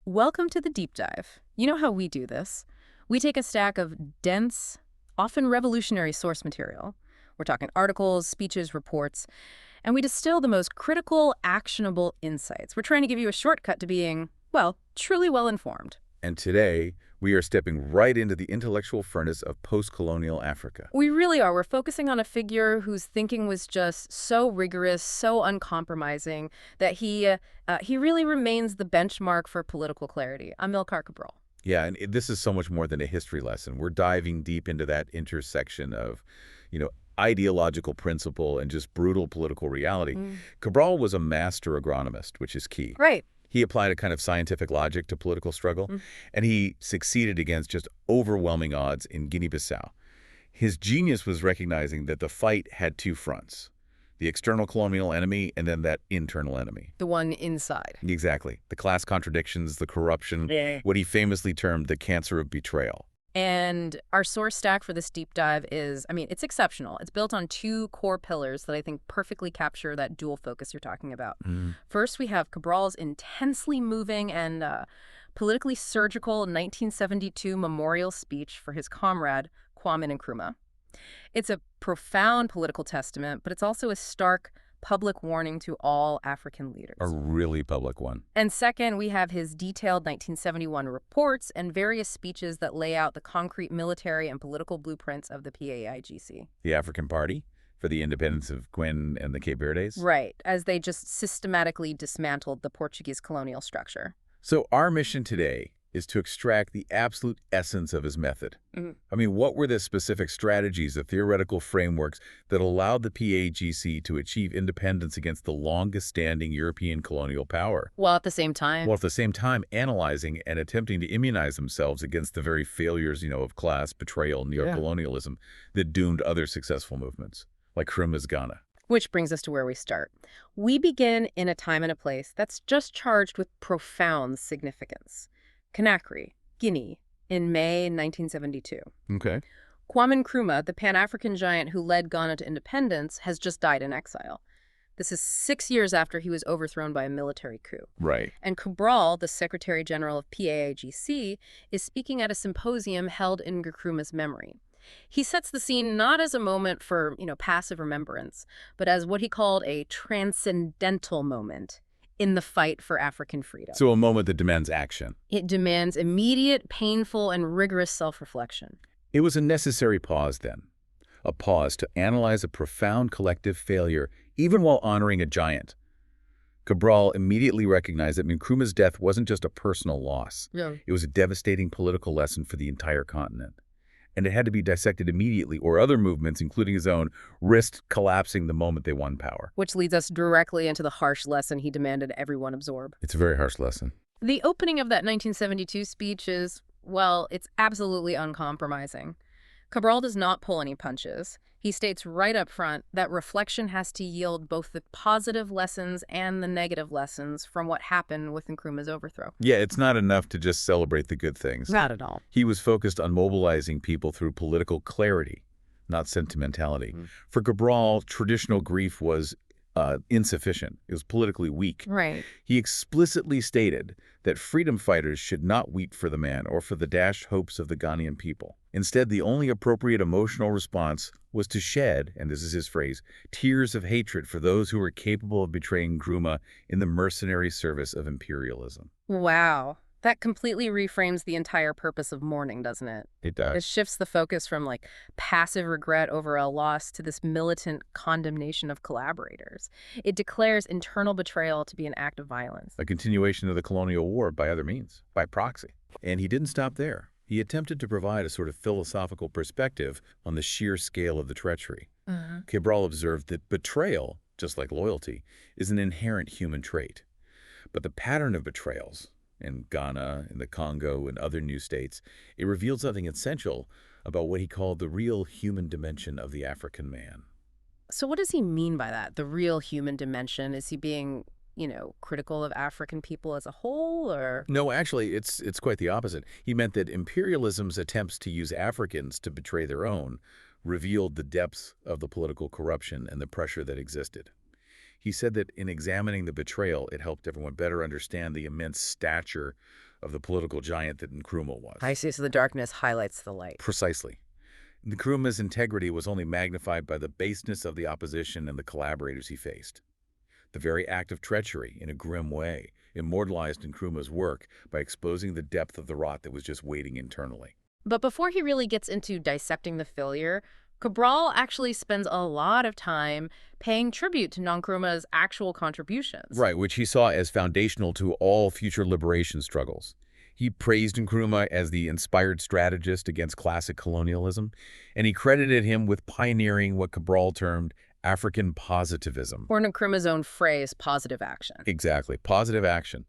Welcome to the deep dive. You know how we do this. We take a stack of dense, often revolutionary source material. We're talking articles, speeches, reports, and we distill the most critical, actionable insights. We're trying to give you a shortcut to being, well, truly well-informed. And today, we are stepping right into the intellectual furnace of post-colonial Africa. We really are. We're focusing on a figure whose thinking was just so rigorous, so uncompromising, that he really remains the benchmark for political clarity. Amílcar Cabral. Yeah, and this is so much more than a history lesson. We're diving deep into that intersection of, ideological principle and just brutal political reality. Cabral was a master agronomist, which is key. Right. He applied a kind of scientific logic to political struggle, and he succeeded against just overwhelming odds in Guinea-Bissau. His genius was recognizing that the fight had two fronts, the external colonial enemy and then that internal enemy. The one inside. Exactly. The class contradictions, the corruption, what he famously termed the cancer of betrayal. And our source stack for this deep dive is, it's exceptional. It's built on two core pillars that I think perfectly capture that dual focus you're talking about. First, we have Cabral's intensely moving and politically surgical 1972 memorial speech for his comrade, Kwame Nkrumah. It's a profound political testament, but it's also a stark public warning to all African leaders. A really public one. And second, we have his detailed 1971 reports and various speeches that lay out the concrete military and political blueprints of the PAIGC. The African Party for the independence of Guinea and the Cape Verdes? Right, as they just systematically dismantled the Portuguese colonial structure. So our mission today is to extract the absolute essence of his method. What were the specific strategies, the theoretical frameworks that allowed the PAIGC to achieve independence against the longest-standing European colonial power? While at the same time analyzing and attempting to immunize themselves against the very failures, of class, betrayal, neocolonialism that doomed other successful movements, like Nkrumah's Ghana. Which brings us to where we start. We begin in a time and a place that's just charged with profound significance. Conakry, Guinea, in May 1972. Okay. Kwame Nkrumah, the Pan-African giant who led Ghana to independence, has just died in exile. This is 6 years after he was overthrown by a military coup. Right. And Cabral, the Secretary General of PAIGC, is speaking at a symposium held in Nkrumah's memory. He sets the scene not as a moment for, passive remembrance, but as what he called a transcendental moment in the fight for African freedom. So a moment that demands action. It demands immediate, painful, and rigorous self-reflection. It was a necessary pause then. A pause to analyze a profound collective failure, even while honoring a giant. Cabral immediately recognized that Nkrumah's death wasn't just a personal loss. It was a devastating political lesson for the entire continent. And it had to be dissected immediately, or other movements, including his own, risked collapsing the moment they won power. Which leads us directly into the harsh lesson he demanded everyone absorb. It's a very harsh lesson. The opening of that 1972 speech is, it's absolutely uncompromising. Cabral does not pull any punches. He states right up front that reflection has to yield both the positive lessons and the negative lessons from what happened with Nkrumah's overthrow. Yeah, it's not enough to just celebrate the good things. Not at all. He was focused on mobilizing people through political clarity, not sentimentality. For Cabral, traditional grief was insufficient. It was politically weak. Right. He explicitly stated that freedom fighters should not weep for the man or for the dashed hopes of the Ghanaian people. Instead, the only appropriate emotional response was to shed, and this is his phrase, tears of hatred for those who were capable of betraying Nkrumah in the mercenary service of imperialism. Wow. That completely reframes the entire purpose of mourning, doesn't it? It does. It shifts the focus from passive regret over a loss to this militant condemnation of collaborators. It declares internal betrayal to be an act of violence. A continuation of the colonial war by other means, by proxy. And he didn't stop there. He attempted to provide a sort of philosophical perspective on the sheer scale of the treachery. Cabral observed that betrayal, just like loyalty, is an inherent human trait. But the pattern of betrayals, in Ghana, in the Congo, and other new states, it revealed something essential about what he called the real human dimension of the African man. So what does he mean by that, the real human dimension? Is he being, critical of African people as a whole, or? No, actually, it's quite the opposite. He meant that imperialism's attempts to use Africans to betray their own revealed the depths of the political corruption and the pressure that existed. He said that in examining the betrayal, it helped everyone better understand the immense stature of the political giant that Nkrumah was. I see, so the darkness highlights the light. Precisely. Nkrumah's integrity was only magnified by the baseness of the opposition and the collaborators he faced. The very act of treachery, in a grim way, immortalized Nkrumah's work by exposing the depth of the rot that was just waiting internally. But before he really gets into dissecting the failure, Cabral actually spends a lot of time paying tribute to Nkrumah's actual contributions. Right, which he saw as foundational to all future liberation struggles. He praised Nkrumah as the inspired strategist against classic colonialism, and he credited him with pioneering what Cabral termed African positivism. Or Nkrumah's own phrase, positive action. Exactly, positive action.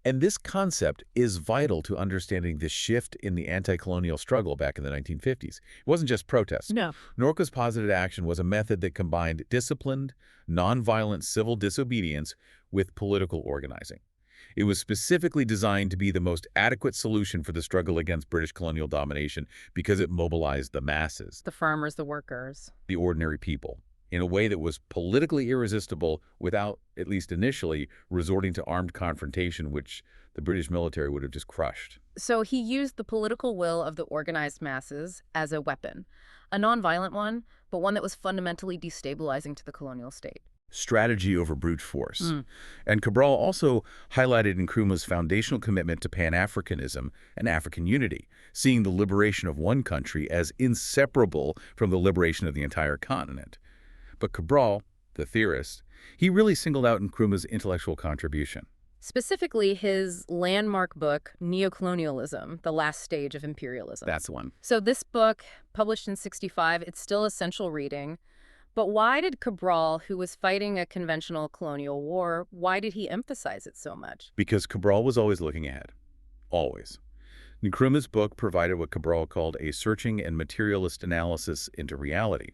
And this concept is vital to understanding the shift in the anti-colonial struggle back in the 1950s. It wasn't just protest. No. Norca's positive action was a method that combined disciplined, nonviolent civil disobedience with political organizing. It was specifically designed to be the most adequate solution for the struggle against British colonial domination because it mobilized the masses, The farmers, the workers. the ordinary people, in a way that was politically irresistible without, at least initially, resorting to armed confrontation, which the British military would have just crushed. So he used the political will of the organized masses as a weapon, a nonviolent one, but one that was fundamentally destabilizing to the colonial state. Strategy over brute force. And Cabral also highlighted Nkrumah's foundational commitment to Pan-Africanism and African unity, seeing the liberation of one country as inseparable from the liberation of the entire continent. But Cabral, the theorist, he really singled out Nkrumah's intellectual contribution. Specifically, his landmark book, Neocolonialism, The Last Stage of Imperialism. That's the one. So this book, published in '65, it's still essential reading. But why did Cabral, who was fighting a conventional colonial war, why did he emphasize it so much? Because Cabral was always looking ahead. Always. Nkrumah's book provided what Cabral called a searching and materialist analysis into reality.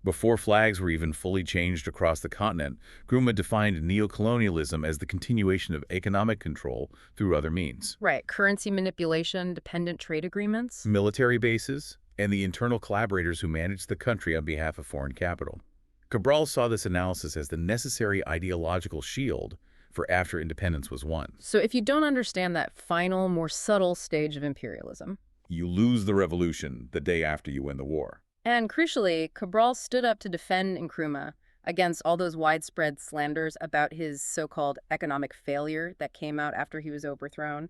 Before flags were even fully changed across the continent, Nkrumah defined neocolonialism as the continuation of economic control through other means. Right, currency manipulation, dependent trade agreements. Military bases, and the internal collaborators who managed the country on behalf of foreign capital. Cabral saw this analysis as the necessary ideological shield for after independence was won. So if you don't understand that final, more subtle stage of imperialism. You lose the revolution the day after you win the war. And crucially, Cabral stood up to defend Nkrumah against all those widespread slanders about his so-called economic failure that came out after he was overthrown.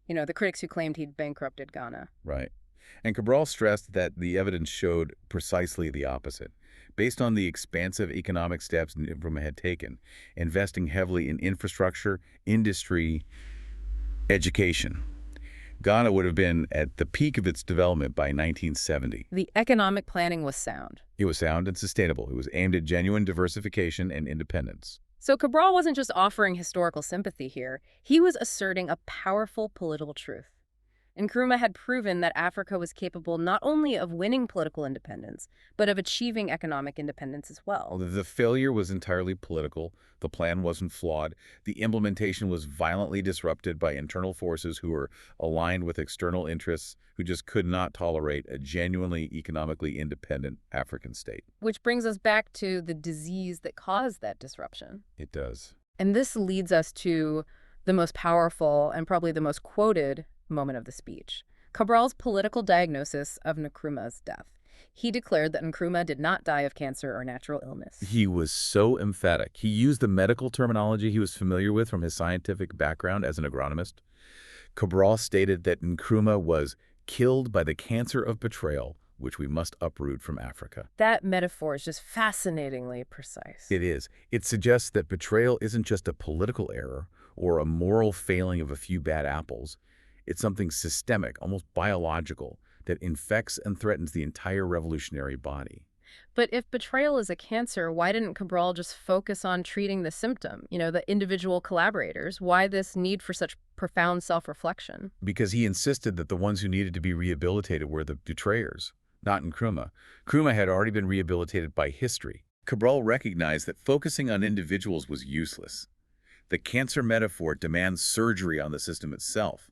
You know, the critics who claimed he'd bankrupted Ghana. Right. And Cabral stressed that the evidence showed precisely the opposite. Based on the expansive economic steps Nkrumah had taken, investing heavily in infrastructure, industry, education, Ghana would have been at the peak of its development by 1970. The economic planning was sound. It was sound and sustainable. It was aimed at genuine diversification and independence. So Cabral wasn't just offering historical sympathy here. He was asserting a powerful political truth. Nkrumah had proven that Africa was capable not only of winning political independence, but of achieving economic independence as well. The failure was entirely political. The plan wasn't flawed. The implementation was violently disrupted by internal forces who were aligned with external interests who just could not tolerate a genuinely economically independent African state. Which brings us back to the disease that caused that disruption. It does. And this leads us to the most powerful and probably the most quoted moment of the speech, Cabral's political diagnosis of Nkrumah's death. He declared that Nkrumah did not die of cancer or natural illness. He was so emphatic. He used the medical terminology he was familiar with from his scientific background as an agronomist. Cabral stated that Nkrumah was killed by the cancer of betrayal, which we must uproot from Africa. That metaphor is just fascinatingly precise. It is. It suggests that betrayal isn't just a political error or a moral failing of a few bad apples. It's something systemic, almost biological, that infects and threatens the entire revolutionary body. But if betrayal is a cancer, why didn't Cabral just focus on treating the symptom, the individual collaborators? Why this need for such profound self-reflection? Because he insisted that the ones who needed to be rehabilitated were the betrayers, not Nkrumah. Nkrumah had already been rehabilitated by history. Cabral recognized that focusing on individuals was useless. The cancer metaphor demands surgery on the system itself.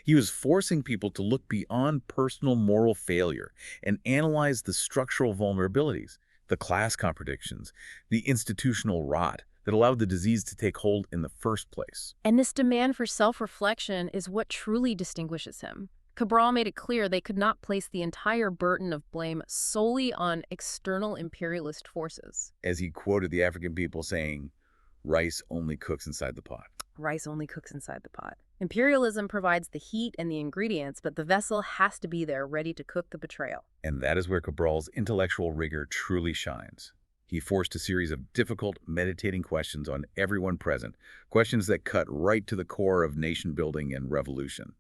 He was forcing people to look beyond personal moral failure and analyze the structural vulnerabilities, the class contradictions, the institutional rot, that allowed the disease to take hold in the first place. And this demand for self-reflection is what truly distinguishes him. Cabral made it clear they could not place the entire burden of blame solely on external imperialist forces. As he quoted the African people saying, "Rice only cooks inside the pot." Rice only cooks inside the pot. Imperialism provides the heat and the ingredients, but the vessel has to be there ready to cook the betrayal. And that is where Cabral's intellectual rigor truly shines. He forced a series of difficult, meditating questions on everyone present, questions that cut right to the core of nation-building and revolution.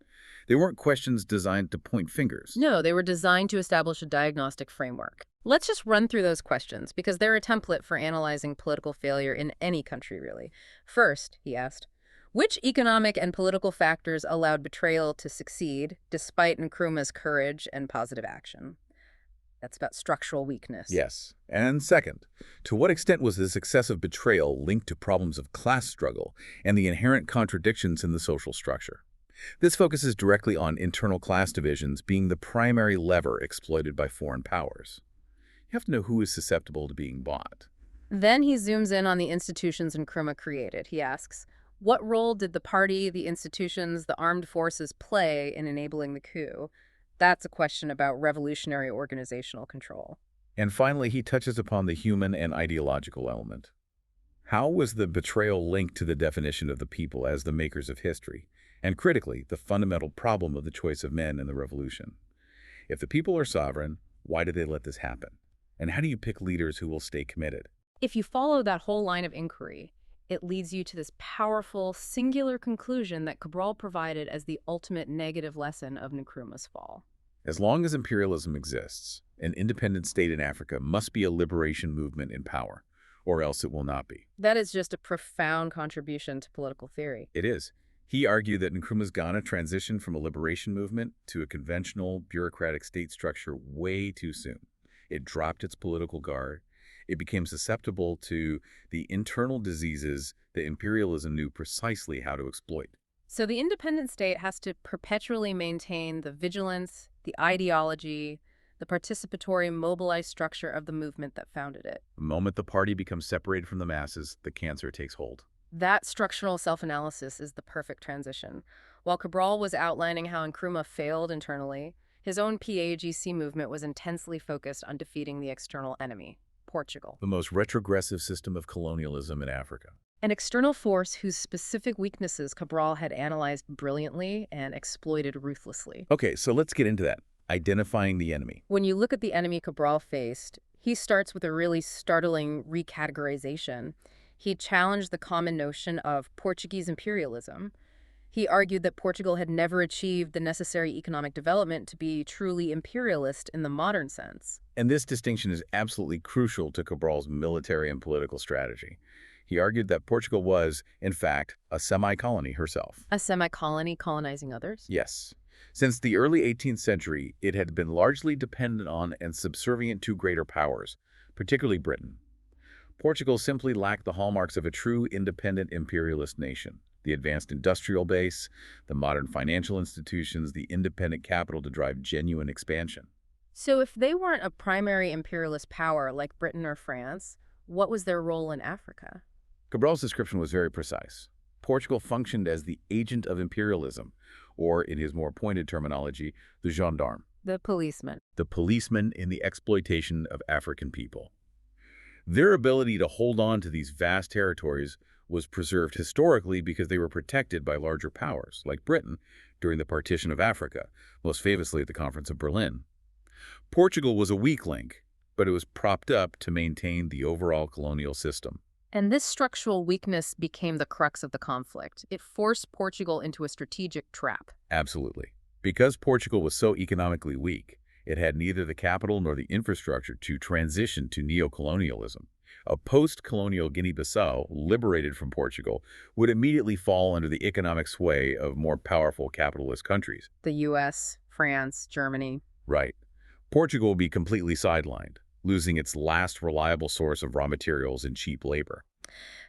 They weren't questions designed to point fingers. No, they were designed to establish a diagnostic framework. Let's just run through those questions, because they're a template for analyzing political failure in any country, really. First, he asked, which economic and political factors allowed betrayal to succeed, despite Nkrumah's courage and positive action? That's about structural weakness. Yes. And second, to what extent was this excessive betrayal linked to problems of class struggle and the inherent contradictions in the social structure? This focuses directly on internal class divisions being the primary lever exploited by foreign powers. You have to know who is susceptible to being bought. Then he zooms in on the institutions Nkrumah created. He asks, what role did the party, the institutions, the armed forces play in enabling the coup? That's a question about revolutionary organizational control. And finally, he touches upon the human and ideological element. How was the betrayal linked to the definition of the people as the makers of history? And critically, the fundamental problem of the choice of men in the revolution. If the people are sovereign, why did they let this happen? And how do you pick leaders who will stay committed? If you follow that whole line of inquiry, it leads you to this powerful, singular conclusion that Cabral provided as the ultimate negative lesson of Nkrumah's fall. As long as imperialism exists, an independent state in Africa must be a liberation movement in power, or else it will not be. That is just a profound contribution to political theory. It is. He argued that Nkrumah's Ghana transitioned from a liberation movement to a conventional, bureaucratic state structure way too soon. It dropped its political guard. It became susceptible to the internal diseases that imperialism knew precisely how to exploit. So the independent state has to perpetually maintain the vigilance, the ideology, the participatory, mobilized structure of the movement that founded it. The moment the party becomes separated from the masses, the cancer takes hold. That structural self-analysis is the perfect transition. While Cabral was outlining how Nkrumah failed internally, his own PAGC movement was intensely focused on defeating the external enemy, Portugal. The most retrogressive system of colonialism in Africa. An external force whose specific weaknesses Cabral had analyzed brilliantly and exploited ruthlessly. Okay, so let's get into that. Identifying the enemy. When you look at the enemy Cabral faced, he starts with a really startling recategorization. He challenged the common notion of Portuguese imperialism. He argued that Portugal had never achieved the necessary economic development to be truly imperialist in the modern sense. And this distinction is absolutely crucial to Cabral's military and political strategy. He argued that Portugal was, in fact, a semi-colony herself. A semi-colony colonizing others? Yes. Since the early 18th century, it had been largely dependent on and subservient to greater powers, particularly Britain. Portugal simply lacked the hallmarks of a true independent imperialist nation: the advanced industrial base, the modern financial institutions, the independent capital to drive genuine expansion. So if they weren't a primary imperialist power like Britain or France, what was their role in Africa? Cabral's description was very precise. Portugal functioned as the agent of imperialism, or in his more pointed terminology, the gendarme. The policeman. The policeman in the exploitation of African people. Their ability to hold on to these vast territories was preserved historically because they were protected by larger powers, like Britain, during the partition of Africa, most famously at the Conference of Berlin. Portugal was a weak link, but it was propped up to maintain the overall colonial system. And this structural weakness became the crux of the conflict. It forced Portugal into a strategic trap. Absolutely. Because Portugal was so economically weak, it had neither the capital nor the infrastructure to transition to neocolonialism. A post-colonial Guinea-Bissau, liberated from Portugal, would immediately fall under the economic sway of more powerful capitalist countries. The U.S., France, Germany. Right. Portugal would be completely sidelined, losing its last reliable source of raw materials and cheap labor.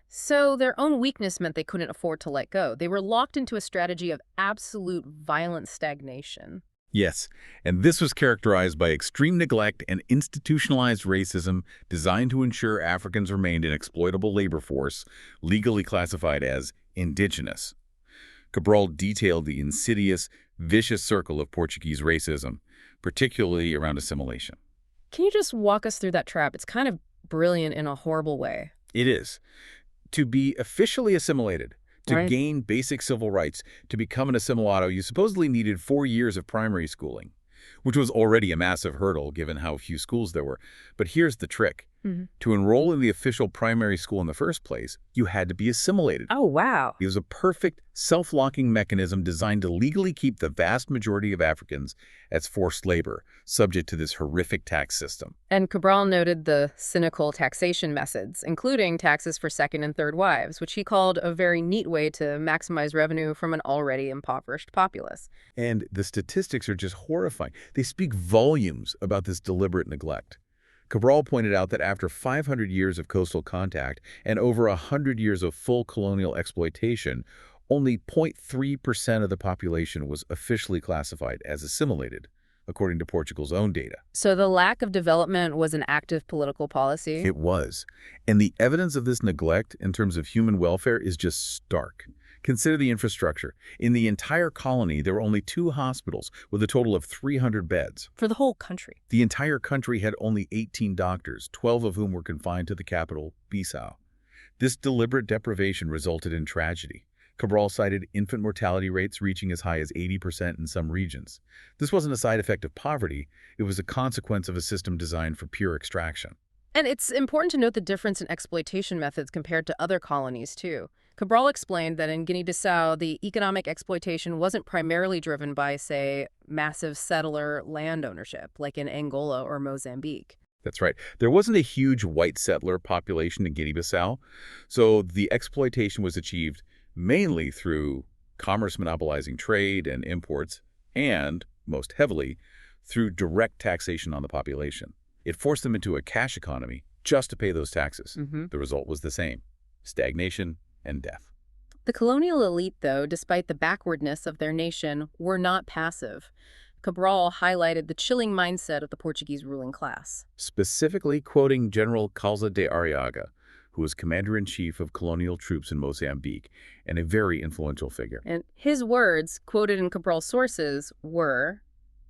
So their own weakness meant they couldn't afford to let go. They were locked into a strategy of absolute violent stagnation. Yes, and this was characterized by extreme neglect and institutionalized racism designed to ensure Africans remained an exploitable labor force, legally classified as indigenous. Cabral detailed the insidious, vicious circle of Portuguese racism, particularly around assimilation. Can you just walk us through that trap? It's kind of brilliant in a horrible way. It is. To be officially assimilated, to Right. gain basic civil rights, to become an assimilado, you supposedly needed 4 years of primary schooling, which was already a massive hurdle given how few schools there were. But here's the trick. Mhm. To enroll in the official primary school in the first place, you had to be assimilated. Oh, wow. It was a perfect self-locking mechanism designed to legally keep the vast majority of Africans as forced labor, subject to this horrific tax system. And Cabral noted the cynical taxation methods, including taxes for second and third wives, which he called a very neat way to maximize revenue from an already impoverished populace. And the statistics are just horrifying. They speak volumes about this deliberate neglect. Cabral pointed out that after 500 years of coastal contact and over 100 years of full colonial exploitation, only 0.3% of the population was officially classified as assimilated, according to Portugal's own data. So the lack of development was an active political policy? It was. And the evidence of this neglect in terms of human welfare is just stark. Consider the infrastructure. In the entire colony, there were only 2 hospitals with a total of 300 beds. For the whole country. The entire country had only 18 doctors, 12 of whom were confined to the capital, Bissau. This deliberate deprivation resulted in tragedy. Cabral cited infant mortality rates reaching as high as 80% in some regions. This wasn't a side effect of poverty, it was a consequence of a system designed for pure extraction. And it's important to note the difference in exploitation methods compared to other colonies, too. Cabral explained that in Guinea-Bissau, the economic exploitation wasn't primarily driven by, say, massive settler land ownership, like in Angola or Mozambique. That's right. There wasn't a huge white settler population in Guinea-Bissau, so the exploitation was achieved mainly through commerce monopolizing trade and imports, and, most heavily, through direct taxation on the population. It forced them into a cash economy just to pay those taxes. The result was the same: stagnation and death. The colonial elite, though, despite the backwardness of their nation, were not passive. Cabral highlighted the chilling mindset of the Portuguese ruling class. Specifically quoting General Calza de Arriaga, who was commander-in-chief of colonial troops in Mozambique and a very influential figure. And his words, quoted in Cabral's sources, were,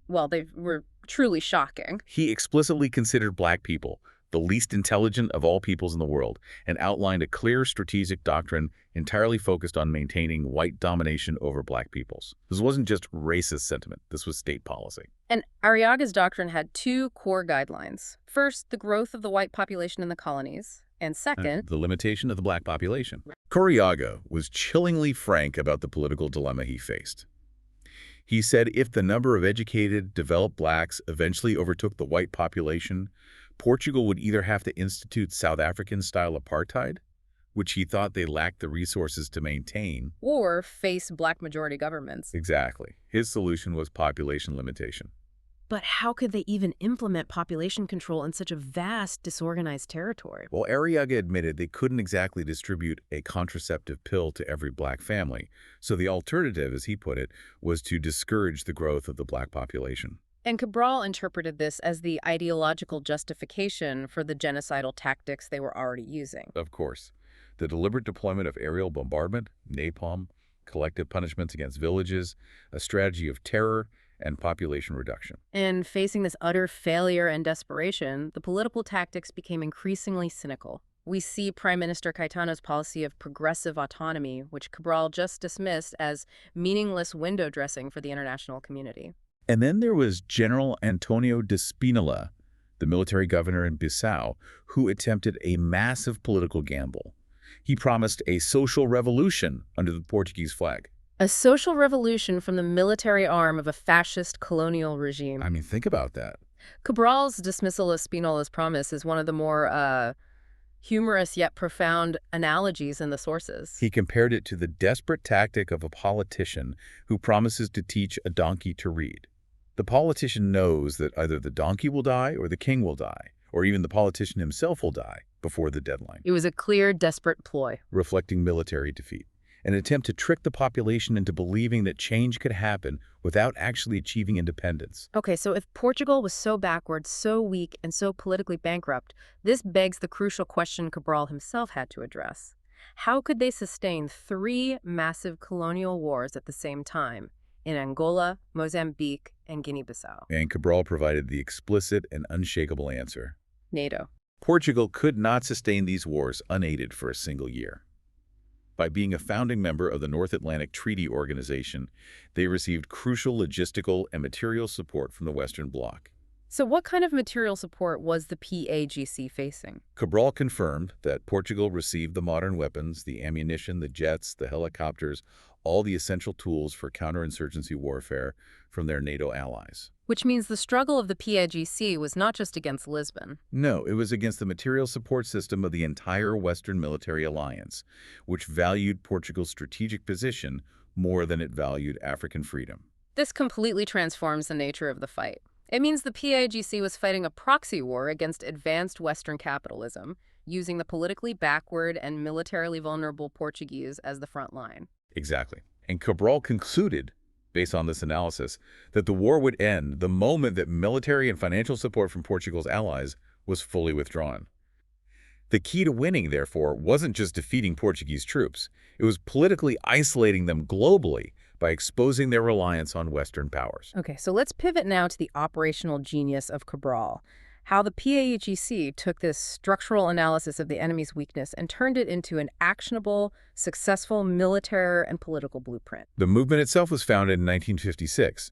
well, they were truly shocking. He explicitly considered black people the least intelligent of all peoples in the world, and outlined a clear strategic doctrine entirely focused on maintaining white domination over black peoples. This wasn't just racist sentiment, this was state policy. And Arriaga's doctrine had 2 core guidelines. First, the growth of the white population in the colonies, and second, the limitation of the black population. Arriaga was chillingly frank about the political dilemma he faced. He said if the number of educated, developed blacks eventually overtook the white population, Portugal would either have to institute South African-style apartheid, which he thought they lacked the resources to maintain, or face black majority governments. Exactly. His solution was population limitation. But how could they even implement population control in such a vast, disorganized territory? Well, Arriaga admitted they couldn't exactly distribute a contraceptive pill to every black family, so the alternative, as he put it, was to discourage the growth of the black population. And Cabral interpreted this as the ideological justification for the genocidal tactics they were already using. Of course, the deliberate deployment of aerial bombardment, napalm, collective punishments against villages, a strategy of terror, and population reduction. And facing this utter failure and desperation, the political tactics became increasingly cynical. We see Prime Minister Caetano's policy of progressive autonomy, which Cabral just dismissed as meaningless window dressing for the international community. And then there was General Antonio de Spinola, the military governor in Bissau, who attempted a massive political gamble. He promised a social revolution under the Portuguese flag. A social revolution from the military arm of a fascist colonial regime. I mean, think about that. Cabral's dismissal of Spinola's promise is one of the more humorous yet profound analogies in the sources. He compared it to the desperate tactic of a politician who promises to teach a donkey to read. The politician knows that either the donkey will die or the king will die, or even the politician himself will die before the deadline. It was a clear, desperate ploy. Reflecting military defeat. an attempt to trick the population into believing that change could happen without actually achieving independence. Okay, so if Portugal was so backward, so weak, and so politically bankrupt, this begs the crucial question Cabral himself had to address. How could they sustain three massive colonial wars at the same time in Angola, Mozambique, and Guinea-Bissau? And Cabral provided the explicit and unshakable answer. NATO. Portugal could not sustain these wars unaided for a single year. By being a founding member of the North Atlantic Treaty Organization, they received crucial logistical and material support from the Western Bloc. So what kind of material support was the PAGC facing? Cabral confirmed that Portugal received the modern weapons, the ammunition, the jets, the helicopters, all the essential tools for counterinsurgency warfare from their NATO allies. Which means the struggle of the PAGC was not just against Lisbon. No, it was against the material support system of the entire Western military alliance, which valued Portugal's strategic position more than it valued African freedom. This completely transforms the nature of the fight. It means the PAGC was fighting a proxy war against advanced Western capitalism, using the politically backward and militarily vulnerable Portuguese as the front line. Exactly. And Cabral concluded, based on this analysis, that the war would end the moment that military and financial support from Portugal's allies was fully withdrawn. The key to winning, therefore, wasn't just defeating Portuguese troops. It was politically isolating them globally by exposing their reliance on Western powers. Okay, so let's pivot now to the operational genius of Cabral. How the PAGC took this structural analysis of the enemy's weakness and turned it into an actionable, successful military and political blueprint. The movement itself was founded in 1956,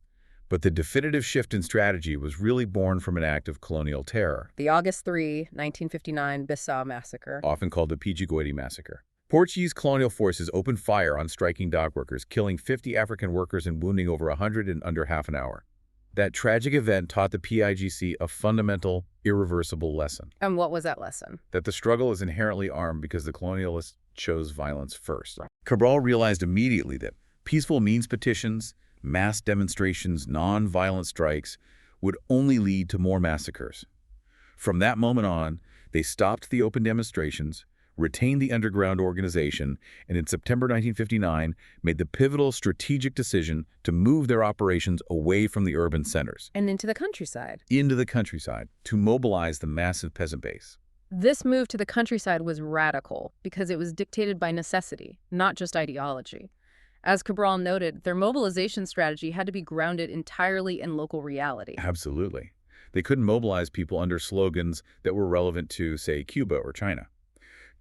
but the definitive shift in strategy was really born from an act of colonial terror. The August 3, 1959 Bissau massacre. Often called the Pijaguiri massacre. Portuguese colonial forces opened fire on striking dock workers, killing 50 African workers and wounding over 100 in under half an hour. That tragic event taught the PAGC a fundamental, irreversible lesson. And what was that lesson? That the struggle is inherently armed because the colonialists chose violence first. Cabral realized immediately that peaceful means petitions, mass demonstrations, non-violent strikes would only lead to more massacres. From that moment on, they stopped the open demonstrations, retained the underground organization, and in September 1959 made the pivotal strategic decision to move their operations away from the urban centers. And into the countryside. Into the countryside, to mobilize the massive peasant base. This move to the countryside was radical because it was dictated by necessity, not just ideology. As Cabral noted, their mobilization strategy had to be grounded entirely in local reality. Absolutely. They couldn't mobilize people under slogans that were relevant to, say, Cuba or China.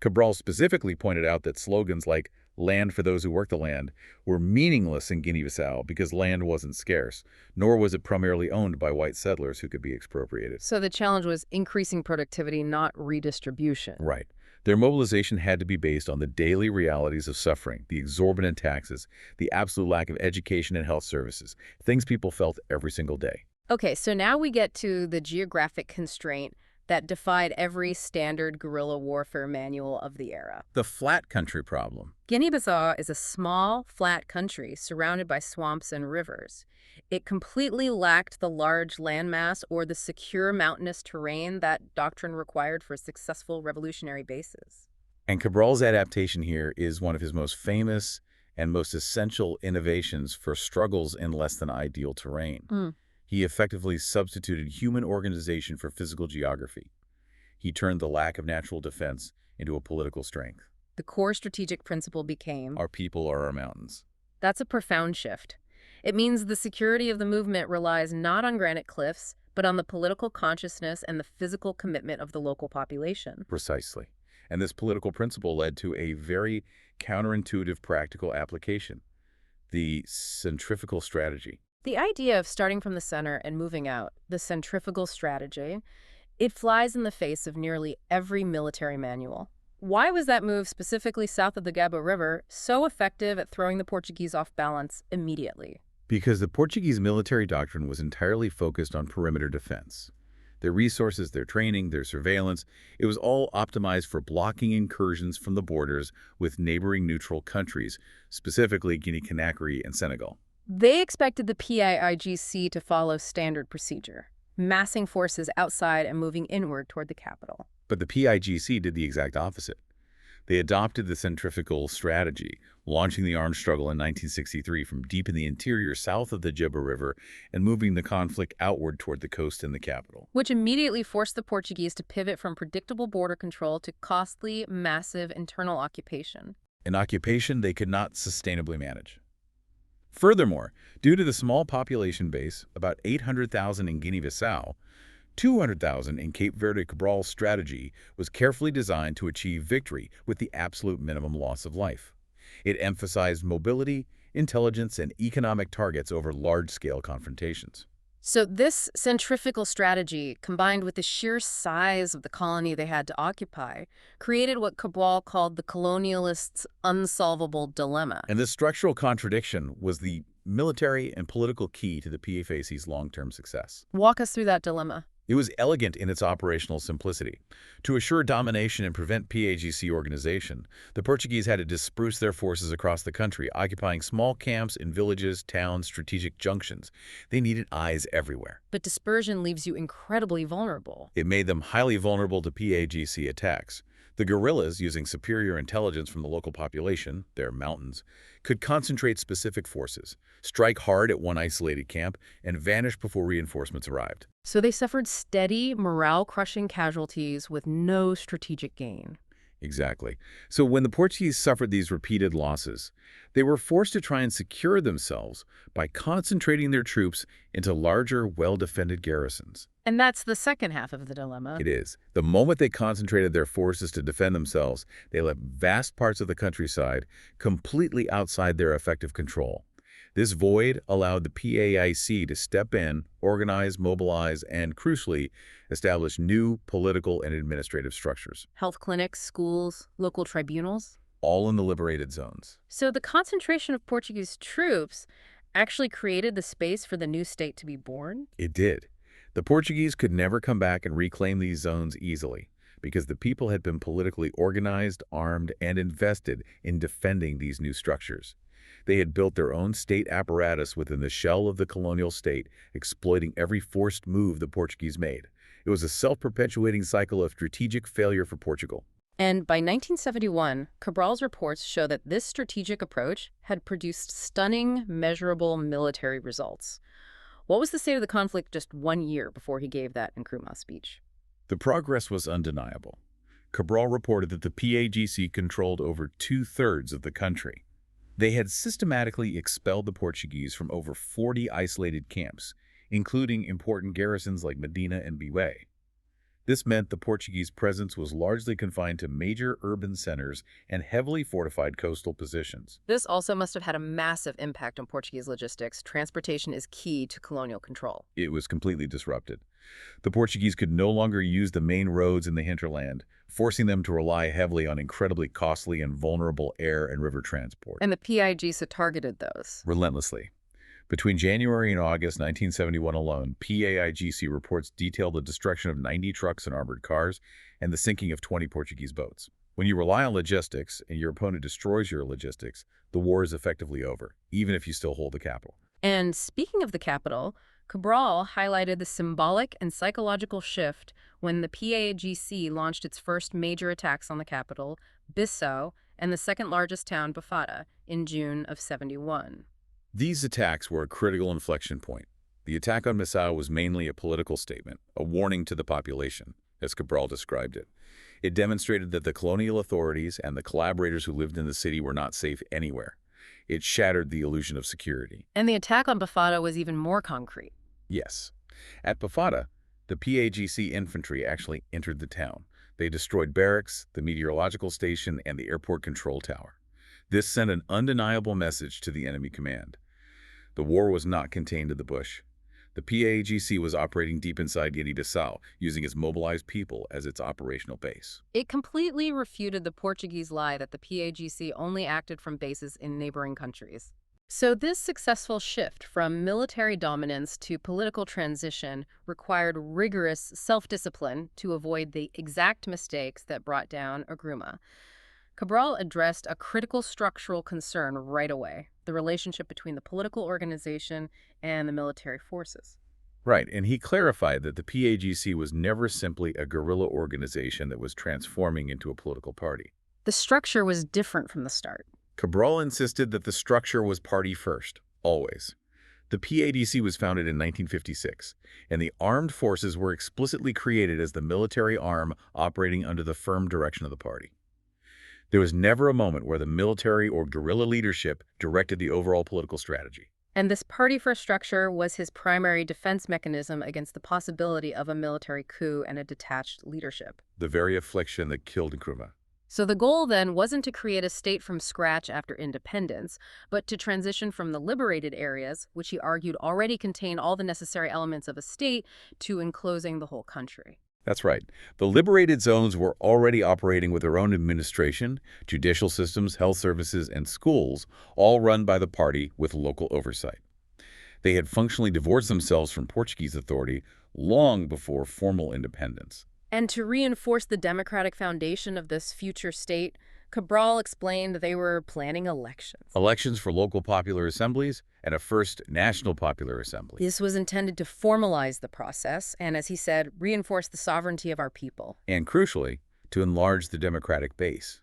Cabral specifically pointed out that slogans like "land for those who work the land" were meaningless in Guinea-Bissau because land wasn't scarce, nor was it primarily owned by white settlers who could be expropriated. So the challenge was increasing productivity, not redistribution. Right. Their mobilization had to be based on the daily realities of suffering, the exorbitant taxes, the absolute lack of education and health services, things people felt every single day. Okay, so now we get to the geographic constraint that defied every standard guerrilla warfare manual of the era. The flat country problem. Guinea-Bissau is a small, flat country surrounded by swamps and rivers. It completely lacked the large landmass or the secure mountainous terrain that doctrine required for successful revolutionary bases. And Cabral's adaptation here is one of his most famous and most essential innovations for struggles in less than ideal terrain. He effectively substituted human organization for physical geography. He turned the lack of natural defense into a political strength. The core strategic principle became, Our people are our mountains. That's a profound shift. It means the security of the movement relies not on granite cliffs, but on the political consciousness and the physical commitment of the local population. Precisely. And this political principle led to a very counterintuitive practical application, the centrifugal strategy. The idea of starting from the center and moving out, the centrifugal strategy, it flies in the face of nearly every military manual. Why was that move specifically south of the Gaba River so effective at throwing the Portuguese off balance immediately? Because the Portuguese military doctrine was entirely focused on perimeter defense. Their resources, their training, their surveillance, it was all optimized for blocking incursions from the borders with neighboring neutral countries, specifically Guinea-Conakry and Senegal. They expected the PAIGC to follow standard procedure, massing forces outside and moving inward toward the capital. But the PIGC did the exact opposite. They adopted the centrifugal strategy, launching the armed struggle in 1963 from deep in the interior south of the Jebba River and moving the conflict outward toward the coast and the capital. Which immediately forced the Portuguese to pivot from predictable border control to costly, massive internal occupation. An occupation they could not sustainably manage. Furthermore, due to the small population base, about 800,000 in Guinea-Bissau, 200,000 in Cape Verde, Cabral's strategy was carefully designed to achieve victory with the absolute minimum loss of life. It emphasized mobility, intelligence, and economic targets over large-scale confrontations. So this centrifugal strategy, combined with the sheer size of the colony they had to occupy, created what Cabral called the colonialists' unsolvable dilemma. And this structural contradiction was the military and political key to the PAFAC's long-term success. Walk us through that dilemma. It was elegant in its operational simplicity. To assure domination and prevent PAGC organization, the Portuguese had to disperse their forces across the country, occupying small camps in villages, towns, strategic junctions. They needed eyes everywhere. But dispersion leaves you incredibly vulnerable. It made them highly vulnerable to PAGC attacks. The guerrillas, using superior intelligence from the local population, their mountains, could concentrate specific forces, strike hard at one isolated camp, and vanish before reinforcements arrived. So they suffered steady, morale-crushing casualties with no strategic gain. Exactly. So when the Portuguese suffered these repeated losses, they were forced to try and secure themselves by concentrating their troops into larger, well-defended garrisons. And that's the second half of the dilemma. It is. The moment they concentrated their forces to defend themselves, they left vast parts of the countryside completely outside their effective control. This void allowed the PAIC to step in, organize, mobilize, and, crucially, establish new political and administrative structures. Health clinics, schools, local tribunals. All in the liberated zones. So the concentration of Portuguese troops actually created the space for the new state to be born? It did. The Portuguese could never come back and reclaim these zones easily, because the people had been politically organized, armed, and invested in defending these new structures. They had built their own state apparatus within the shell of the colonial state, exploiting every forced move the Portuguese made. It was a self-perpetuating cycle of strategic failure for Portugal. And by 1971, Cabral's reports show that this strategic approach had produced stunning, measurable military results. What was the state of the conflict just 1 year before he gave that Nkrumah speech? The progress was undeniable. Cabral reported that the PAGC controlled over 2/3 of the country. They had systematically expelled the Portuguese from over 40 isolated camps, including important garrisons like Medina and Biwa. This meant the Portuguese presence was largely confined to major urban centers and heavily fortified coastal positions. This also must have had a massive impact on Portuguese logistics. Transportation is key to colonial control. It was completely disrupted. The Portuguese could no longer use the main roads in the hinterland, forcing them to rely heavily on incredibly costly and vulnerable air and river transport. And the PIGC targeted those. Relentlessly. Between January and August 1971 alone, PAIGC reports detailed the destruction of 90 trucks and armored cars and the sinking of 20 Portuguese boats. When you rely on logistics and your opponent destroys your logistics, the war is effectively over, even if you still hold the capital. And speaking of the capital, Cabral highlighted the symbolic and psychological shift when the PAGC launched its first major attacks on the capital, Bissau, and the second largest town, Bafada, in June of '71. These attacks were a critical inflection point. The attack on Bissau was mainly a political statement, a warning to the population, as Cabral described it. It demonstrated that the colonial authorities and the collaborators who lived in the city were not safe anywhere. It shattered the illusion of security. And the attack on Bafada was even more concrete. Yes. At Bafada, the PAGC infantry actually entered the town. They destroyed barracks, the meteorological station, and the airport control tower. This sent an undeniable message to the enemy command. The war was not contained to the bush. The PAGC was operating deep inside Guinea-Bissau, using its mobilized people as its operational base. It completely refuted the Portuguese lie that the PAGC only acted from bases in neighboring countries. So this successful shift from military dominance to political transition required rigorous self-discipline to avoid the exact mistakes that brought down Nkrumah. Cabral addressed a critical structural concern right away, the relationship between the political organization and the military forces. Right, and he clarified that the PAGC was never simply a guerrilla organization that was transforming into a political party. The structure was different from the start. Cabral insisted that the structure was party first, always. The PADC was founded in 1956, and the armed forces were explicitly created as the military arm operating under the firm direction of the party. There was never a moment where the military or guerrilla leadership directed the overall political strategy. And this party-first structure was his primary defense mechanism against the possibility of a military coup and a detached leadership. The very affliction that killed Nkrumah. So the goal then wasn't to create a state from scratch after independence, but to transition from the liberated areas, which he argued already contained all the necessary elements of a state, to enclosing the whole country. That's right. The liberated zones were already operating with their own administration, judicial systems, health services, and schools, all run by the party with local oversight. They had functionally divorced themselves from Portuguese authority long before formal independence. And to reinforce the democratic foundation of this future state, Cabral explained they were planning elections. Elections for local popular assemblies and a first national popular assembly. This was intended to formalize the process and, as he said, reinforce the sovereignty of our people. And crucially, to enlarge the democratic base.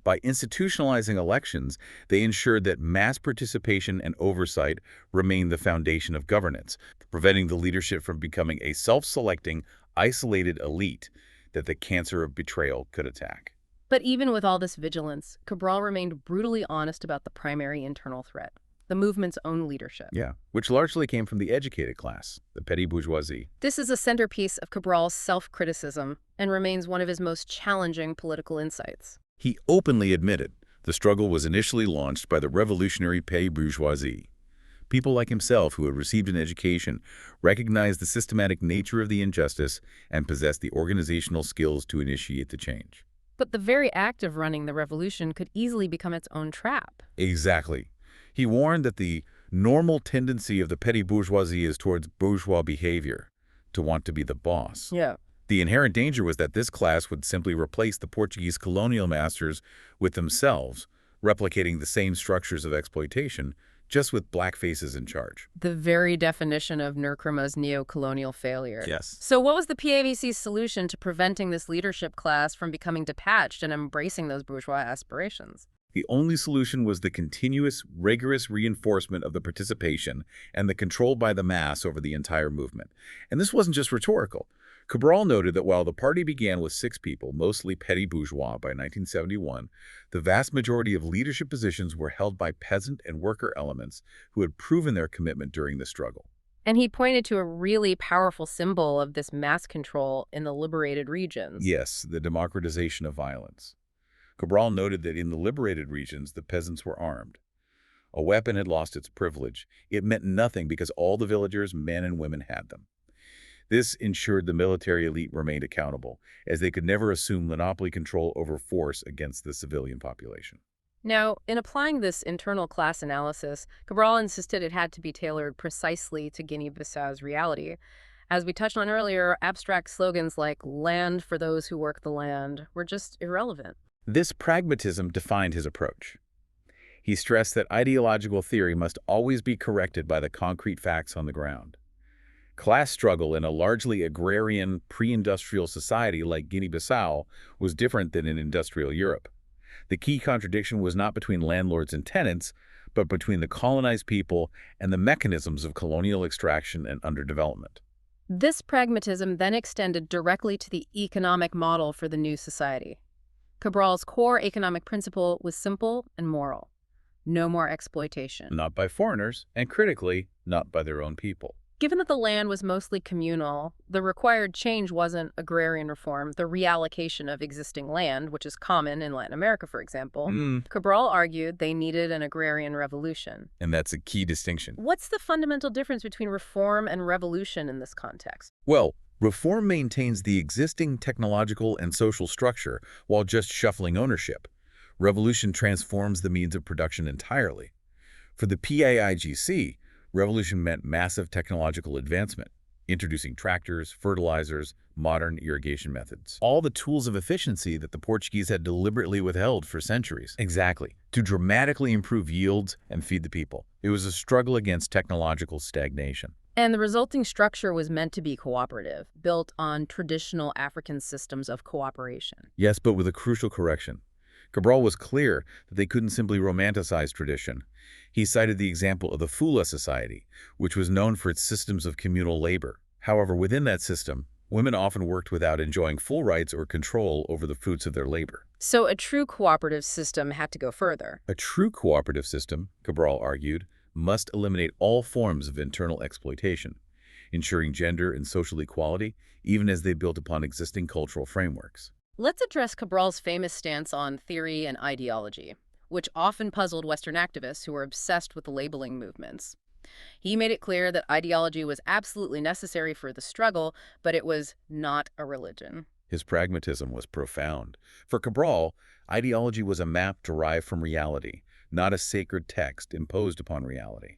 By institutionalizing elections, they ensured that mass participation and oversight remained the foundation of governance, preventing the leadership from becoming a self-selecting, isolated elite that the cancer of betrayal could attack. But even with all this vigilance, Cabral remained brutally honest about the primary internal threat, the movement's own leadership. Yeah, which largely came from the educated class, the petty bourgeoisie. This is a centerpiece of Cabral's self-criticism and remains one of his most challenging political insights. He openly admitted the struggle was initially launched by the revolutionary petty bourgeoisie. People like himself who had received an education recognized the systematic nature of the injustice and possessed the organizational skills to initiate the change. But the very act of running the revolution could easily become its own trap. Exactly. He warned that the normal tendency of the petty bourgeoisie is towards bourgeois behavior, to want to be the boss. Yeah. The inherent danger was that this class would simply replace the Portuguese colonial masters with themselves, replicating the same structures of exploitation, just with black faces in charge. The very definition of Nkrumah's neocolonial failure. Yes. So what was the PAVC's solution to preventing this leadership class from becoming detached and embracing those bourgeois aspirations? The only solution was the continuous, rigorous reinforcement of the participation and the control by the mass over the entire movement. And this wasn't just rhetorical. Cabral noted that while the party began with 6 people, mostly petty bourgeois, by 1971, the vast majority of leadership positions were held by peasant and worker elements who had proven their commitment during the struggle. And he pointed to a really powerful symbol of this mass control in the liberated regions. Yes, the democratization of violence. Cabral noted that in the liberated regions, the peasants were armed. A weapon had lost its privilege. It meant nothing because all the villagers, men and women, had them. This ensured the military elite remained accountable, as they could never assume monopoly control over force against the civilian population. Now, in applying this internal class analysis, Cabral insisted it had to be tailored precisely to Guinea-Bissau's reality. As we touched on earlier, abstract slogans like "land for those who work the land" were just irrelevant. This pragmatism defined his approach. He stressed that ideological theory must always be corrected by the concrete facts on the ground. Class struggle in a largely agrarian, pre-industrial society like Guinea-Bissau was different than in industrial Europe. The key contradiction was not between landlords and tenants, but between the colonized people and the mechanisms of colonial extraction and underdevelopment. This pragmatism then extended directly to the economic model for the new society. Cabral's core economic principle was simple and moral. No more exploitation. Not by foreigners, and critically, not by their own people. Given that the land was mostly communal, the required change wasn't agrarian reform, the reallocation of existing land, which is common in Latin America, for example. Cabral argued they needed an agrarian revolution. And that's a key distinction. What's the fundamental difference between reform and revolution in this context? Well, reform maintains the existing technological and social structure while just shuffling ownership. Revolution transforms the means of production entirely. For the PAIGC, revolution meant massive technological advancement, introducing tractors, fertilizers, modern irrigation methods. All the tools of efficiency that the Portuguese had deliberately withheld for centuries. Exactly. To dramatically improve yields and feed the people. It was a struggle against technological stagnation. And the resulting structure was meant to be cooperative, built on traditional African systems of cooperation. Yes, but with a crucial correction. Cabral was clear that they couldn't simply romanticize tradition. He cited the example of the Fula society, which was known for its systems of communal labor. However, within that system, women often worked without enjoying full rights or control over the fruits of their labor. So a true cooperative system had to go further. A true cooperative system, Cabral argued, must eliminate all forms of internal exploitation, ensuring gender and social equality, even as they built upon existing cultural frameworks. Let's address Cabral's famous stance on theory and ideology, which often puzzled Western activists who were obsessed with the labeling movements. He made it clear that ideology was absolutely necessary for the struggle, but it was not a religion. His pragmatism was profound. For Cabral, ideology was a map derived from reality, not a sacred text imposed upon reality.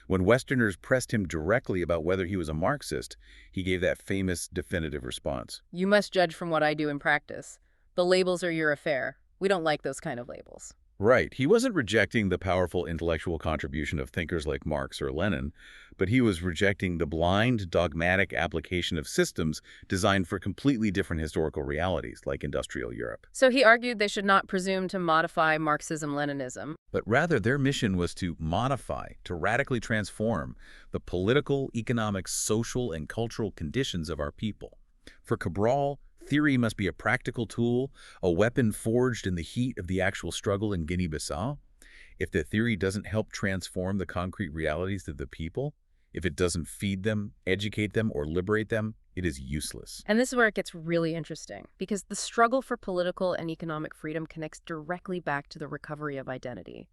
When Westerners pressed him directly about whether he was a Marxist, he gave that famous, definitive response. You must judge from what I do in practice. The labels are your affair. We don't like those kind of labels. Right. He wasn't rejecting the powerful intellectual contribution of thinkers like Marx or Lenin, but he was rejecting the blind, dogmatic application of systems designed for completely different historical realities, like industrial Europe. So he argued they should not presume to modify Marxism-Leninism. But rather, their mission was to modify, to radically transform the political, economic, social, and cultural conditions of our people. For Cabral, theory must be a practical tool, a weapon forged in the heat of the actual struggle in Guinea-Bissau. If the theory doesn't help transform the concrete realities of the people, if it doesn't feed them, educate them, or liberate them, it is useless. And this is where it gets really interesting, because the struggle for political and economic freedom connects directly back to the recovery of identity.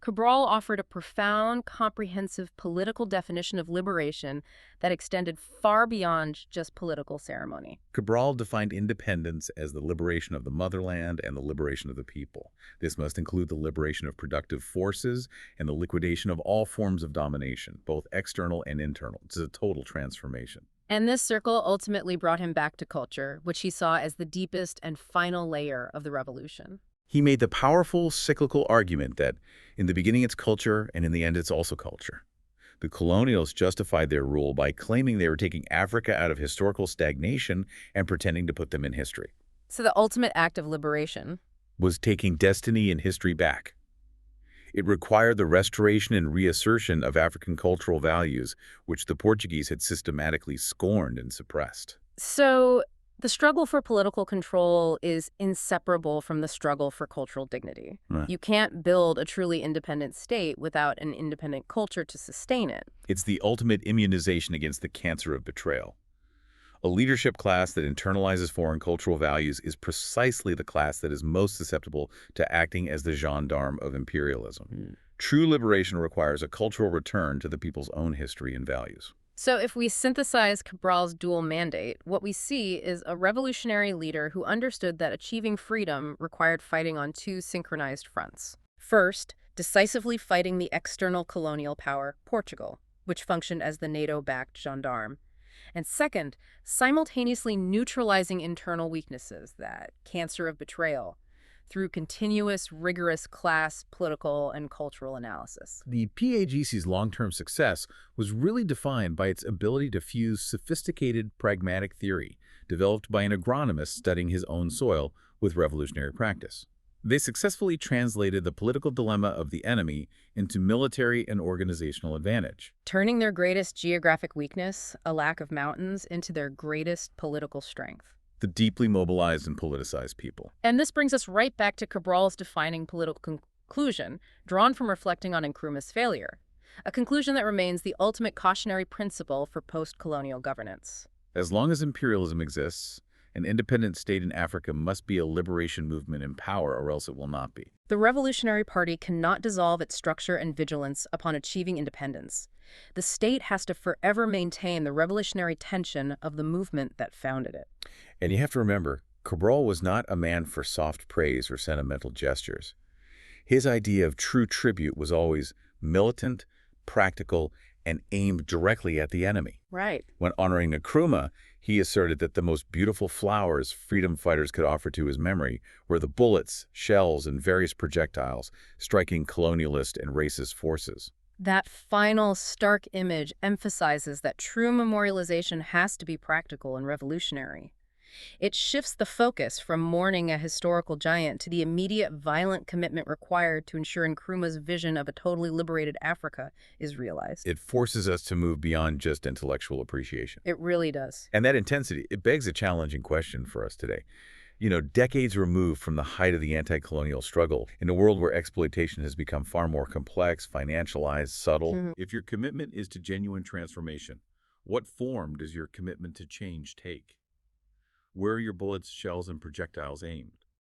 Cabral offered a profound, comprehensive political definition of liberation that extended far beyond just political ceremony. Cabral defined independence as the liberation of the motherland and the liberation of the people. This must include the liberation of productive forces and the liquidation of all forms of domination, both external and internal. It's a total transformation. And this circle ultimately brought him back to culture, which he saw as the deepest and final layer of the revolution. He made the powerful cyclical argument that in the beginning it's culture and in the end it's also culture. The colonials justified their rule by claiming they were taking Africa out of historical stagnation and pretending to put them in history. So the ultimate act of liberation was taking destiny and history back. It required the restoration and reassertion of African cultural values, which the Portuguese had systematically scorned and suppressed. So the struggle for political control is inseparable from the struggle for cultural dignity. Right. You can't build a truly independent state without an independent culture to sustain it. It's the ultimate immunization against the cancer of betrayal. A leadership class that internalizes foreign cultural values is precisely the class that is most susceptible to acting as the gendarme of imperialism. True liberation requires a cultural return to the people's own history and values. So if we synthesize Cabral's dual mandate, what we see is a revolutionary leader who understood that achieving freedom required fighting on two synchronized fronts. First, decisively fighting the external colonial power, Portugal, which functioned as the NATO-backed gendarme. And second, simultaneously neutralizing internal weaknesses, that cancer of betrayal, through continuous, rigorous class, political, and cultural analysis. The PAGC's long-term success was really defined by its ability to fuse sophisticated, pragmatic theory, developed by an agronomist studying his own soil, with revolutionary practice. They successfully translated the political dilemma of the enemy into military and organizational advantage, turning their greatest geographic weakness, a lack of mountains, into their greatest political strength. The deeply mobilized and politicized people. And this brings us right back to Cabral's defining political conclusion, drawn from reflecting on Nkrumah's failure, a conclusion that remains the ultimate cautionary principle for post-colonial governance. As long as imperialism exists, an independent state in Africa must be a liberation movement in power, or else it will not be. The Revolutionary Party cannot dissolve its structure and vigilance upon achieving independence. The state has to forever maintain the revolutionary tension of the movement that founded it. And you have to remember, Cabral was not a man for soft praise or sentimental gestures. His idea of true tribute was always militant, practical, and aimed directly at the enemy. Right. When honoring Nkrumah, he asserted that the most beautiful flowers freedom fighters could offer to his memory were the bullets, shells, and various projectiles striking colonialist and racist forces. That final, stark image emphasizes that true memorialization has to be practical and revolutionary. It shifts the focus from mourning a historical giant to the immediate violent commitment required to ensure Nkrumah's vision of a totally liberated Africa is realized. It forces us to move beyond just intellectual appreciation. It really does. And that intensity, it begs a challenging question for us today. Decades removed from the height of the anti-colonial struggle, in a world where exploitation has become far more complex, financialized, subtle. If your commitment is to genuine transformation, what form does your commitment to change take? Where are your bullets, shells, and projectiles aimed?